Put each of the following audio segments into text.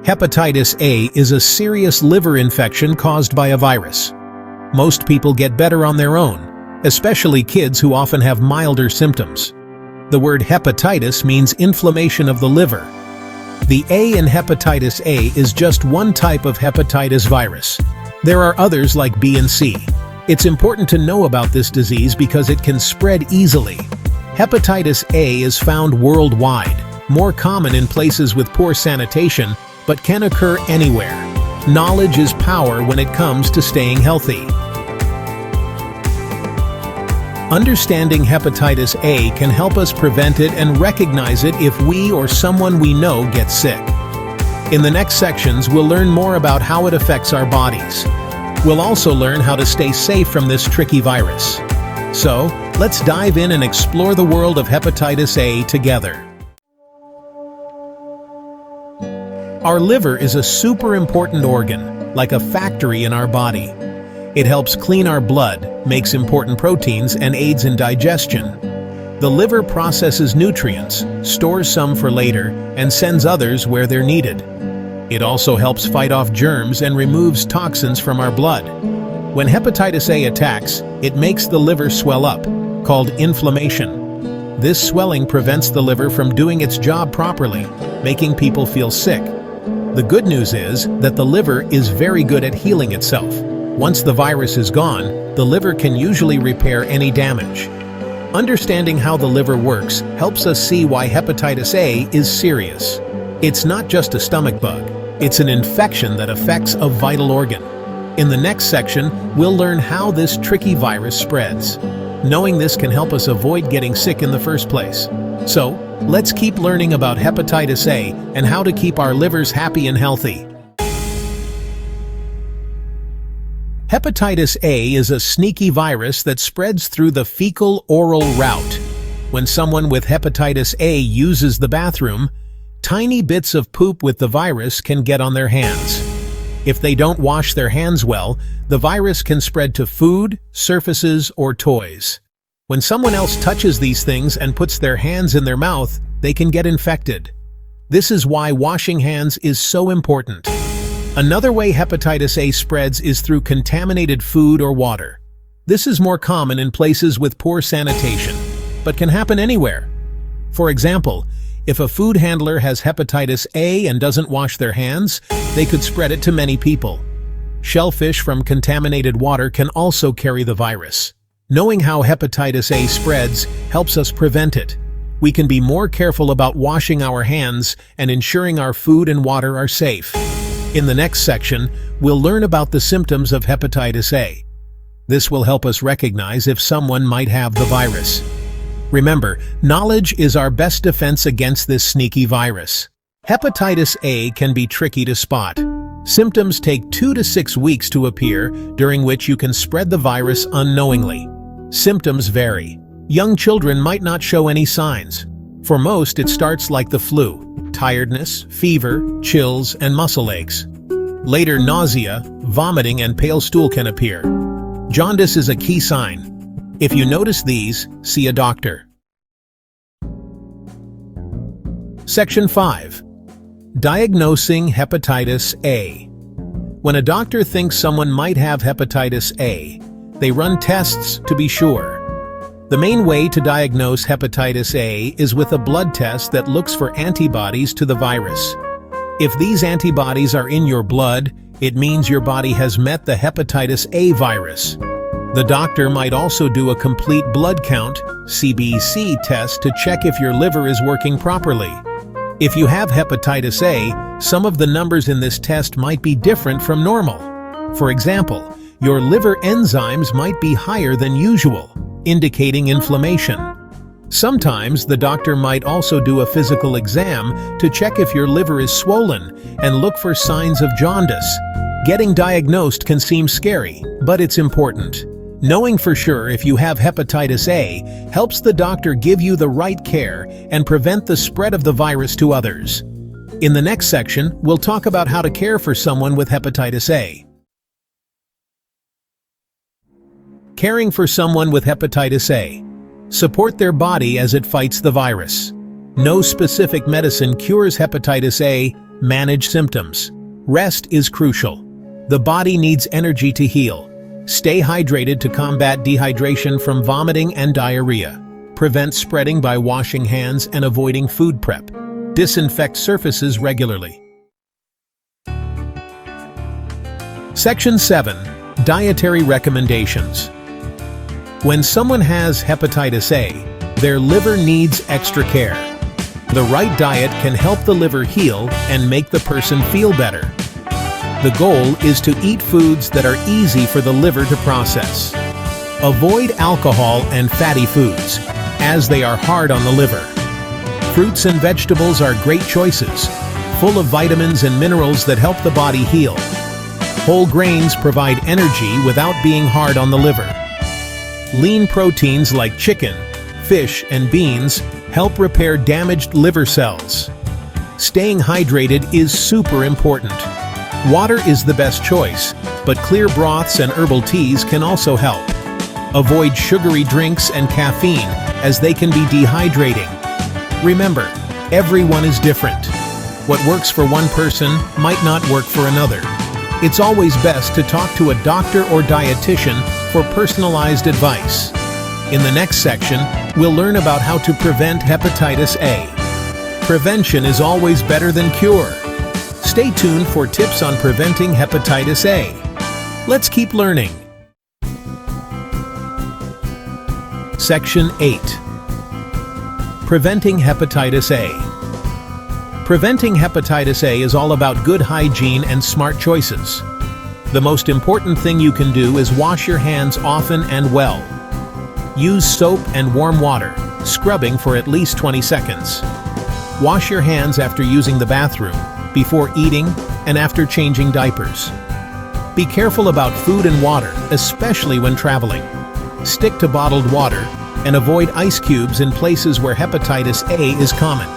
Hepatitis A is a serious liver infection caused by a virus. Most people get better on their own, especially kids who often have milder symptoms. The word hepatitis means inflammation of the liver. The A in hepatitis A is just one type of hepatitis virus. There are others like B and C. It's important to know about this disease because it can spread easily. Hepatitis A is found worldwide, more common in places with poor sanitation, but can occur anywhere. Knowledge is power when it comes to staying healthy. Understanding hepatitis A can help us prevent it and recognize it if we or someone we know gets sick. In the next sections, we'll learn more about how it affects our bodies. We'll also learn how to stay safe from this tricky virus. So, let's dive in and explore the world of hepatitis A together. Our liver is a super important organ, like a factory in our body. It helps clean our blood, makes important proteins, and aids in digestion. The liver processes nutrients, stores some for later, and sends others where they're needed. It also helps fight off germs and removes toxins from our blood. When hepatitis A attacks, it makes the liver swell up, called inflammation. This swelling prevents the liver from doing its job properly, making people feel sick. The good news is that the liver is very good at healing itself. Once the virus is gone, the liver can usually repair any damage. Understanding how the liver works helps us see why hepatitis A is serious. It's not just a stomach bug. It's an infection that affects a vital organ. In the next section, we'll learn how this tricky virus spreads. Knowing this can help us avoid getting sick in the first place. So, let's keep learning about hepatitis A and how to keep our livers happy and healthy. Hepatitis A is a sneaky virus that spreads through the fecal-oral route. When someone with hepatitis A uses the bathroom, tiny bits of poop with the virus can get on their hands. If they don't wash their hands well, the virus can spread to food, surfaces, or toys. When someone else touches these things and puts their hands in their mouth, they can get infected. This is why washing hands is so important. Another way hepatitis A spreads is through contaminated food or water. This is more common in places with poor sanitation, but can happen anywhere. For example, if a food handler has hepatitis A and doesn't wash their hands, they could spread it to many people. Shellfish from contaminated water can also carry the virus. Knowing how hepatitis A spreads helps us prevent it. We can be more careful about washing our hands and ensuring our food and water are safe. In the next section, we'll learn about the symptoms of hepatitis A. This will help us recognize if someone might have the virus. Remember, knowledge is our best defense against this sneaky virus. Hepatitis A can be tricky to spot. Symptoms take 2 to 6 weeks to appear, during which you can spread the virus unknowingly. Symptoms vary. Young children might not show any signs. For most, it starts like the flu: tiredness, fever, chills, and muscle aches. Later, nausea, vomiting, and pale stool can appear. Jaundice is a key sign. If you notice these, see a doctor. Section 5. Diagnosing hepatitis A. When a doctor thinks someone might have hepatitis A, they run tests to be sure. The main way to diagnose hepatitis A is with a blood test that looks for antibodies to the virus. If these antibodies are in your blood, it means your body has met the hepatitis A virus. The doctor might also do a complete blood count, CBC test, to check if your liver is working properly. If you have hepatitis A, some of the numbers in this test might be different from normal. For example, your liver enzymes might be higher than usual, indicating inflammation. Sometimes the doctor might also do a physical exam to check if your liver is swollen and look for signs of jaundice. Getting diagnosed can seem scary, but it's important. Knowing for sure if you have hepatitis A helps the doctor give you the right care and prevent the spread of the virus to others. In the next section, we'll talk about how to care for someone with hepatitis A. Caring for someone with hepatitis A. Support their body as it fights the virus. No specific medicine cures hepatitis A, Manage symptoms. Rest is crucial. The body needs energy to heal. Stay hydrated to combat dehydration from vomiting and diarrhea. Prevent spreading by washing hands and avoiding food prep. Disinfect surfaces regularly. Section 7. Dietary recommendations. When someone has hepatitis A, their liver needs extra care. The right diet can help the liver heal and make the person feel better. The goal is to eat foods that are easy for the liver to process. Avoid alcohol and fatty foods, as they are hard on the liver. Fruits and vegetables are great choices, full of vitamins and minerals that help the body heal. Whole grains provide energy without being hard on the liver. Lean proteins like chicken, fish, and beans help repair damaged liver cells. Staying hydrated is super important. Water is the best choice, but clear broths and herbal teas can also help. Avoid sugary drinks and caffeine, as they can be dehydrating. Remember, everyone is different. What works for one person might not work for another. It's always best to talk to a doctor or dietitian for personalized advice. In the next section, we'll learn about how to prevent hepatitis A. Prevention is always better than cure. Stay tuned for tips on preventing hepatitis A. Let's keep learning. Section 8. Preventing hepatitis A. Preventing hepatitis A is all about good hygiene and smart choices. The most important thing you can do is wash your hands often and well. Use soap and warm water, scrubbing for at least 20 seconds. Wash your hands after using the bathroom, before eating, and after changing diapers. Be careful about food and water, especially when traveling. Stick to bottled water and avoid ice cubes in places where hepatitis A is common.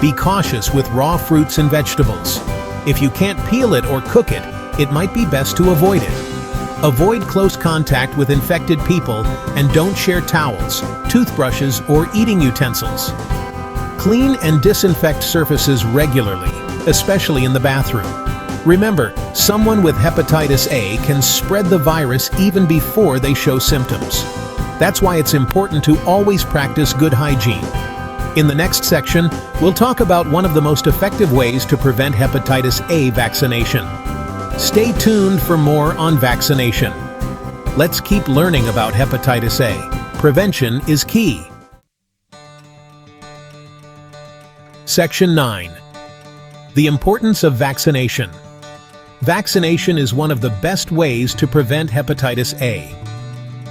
Be cautious with raw fruits and vegetables. If you can't peel it or cook it, it might be best to avoid it. Avoid close contact with infected people and don't share towels, toothbrushes, or eating utensils. Clean and disinfect surfaces regularly, especially in the bathroom. Remember, someone with hepatitis A can spread the virus even before they show symptoms. That's why it's important to always practice good hygiene. In the next section, we'll talk about one of the most effective ways to prevent hepatitis A vaccination. Stay tuned for more on vaccination. Let's keep learning about hepatitis A. Prevention is key. Section 9. The importance of vaccination. Vaccination is one of the best ways to prevent hepatitis A.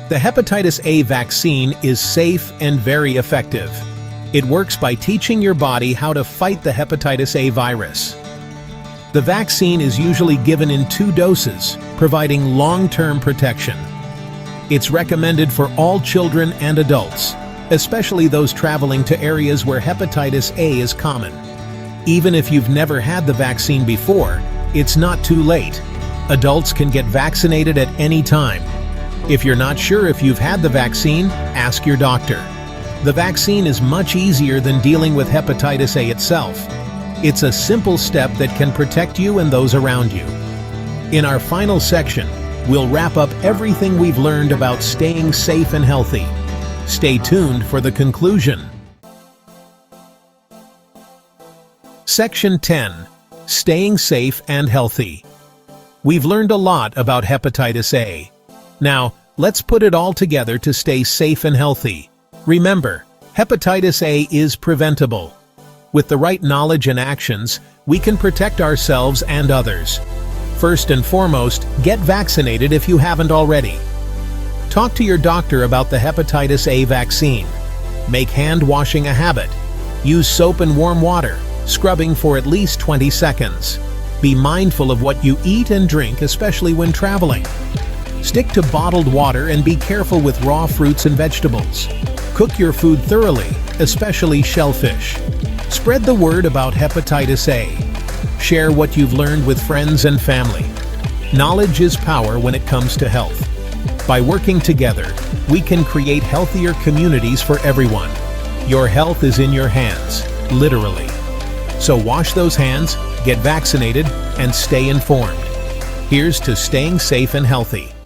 The hepatitis A vaccine is safe and very effective. It works by teaching your body how to fight the hepatitis A virus. The vaccine is usually given in 2 doses, providing long-term protection. It's recommended for all children and adults, especially those traveling to areas where hepatitis A is common. Even if you've never had the vaccine before, it's not too late. Adults can get vaccinated at any time. If you're not sure if you've had the vaccine, ask your doctor. The vaccine is much easier than dealing with hepatitis A itself. It's a simple step that can protect you and those around you. In our final section, we'll wrap up everything we've learned about staying safe and healthy. Stay tuned for the conclusion. Section 10. Staying safe and healthy. We've learned a lot about hepatitis A. Now, let's put it all together to stay safe and healthy. Remember, hepatitis A is preventable. With the right knowledge and actions, we can protect ourselves and others. First and foremost, get vaccinated if you haven't already. Talk to your doctor about the hepatitis A vaccine. Make hand washing a habit. Use soap and warm water, scrubbing for at least 20 seconds. Be mindful of what you eat and drink, especially when traveling. Stick to bottled water and be careful with raw fruits and vegetables. Cook your food thoroughly, especially shellfish. Spread the word about hepatitis A. Share what you've learned with friends and family. Knowledge is power when it comes to health. By working together, we can create healthier communities for everyone. Your health is in your hands, literally. So wash those hands, get vaccinated, and stay informed. Here's to staying safe and healthy.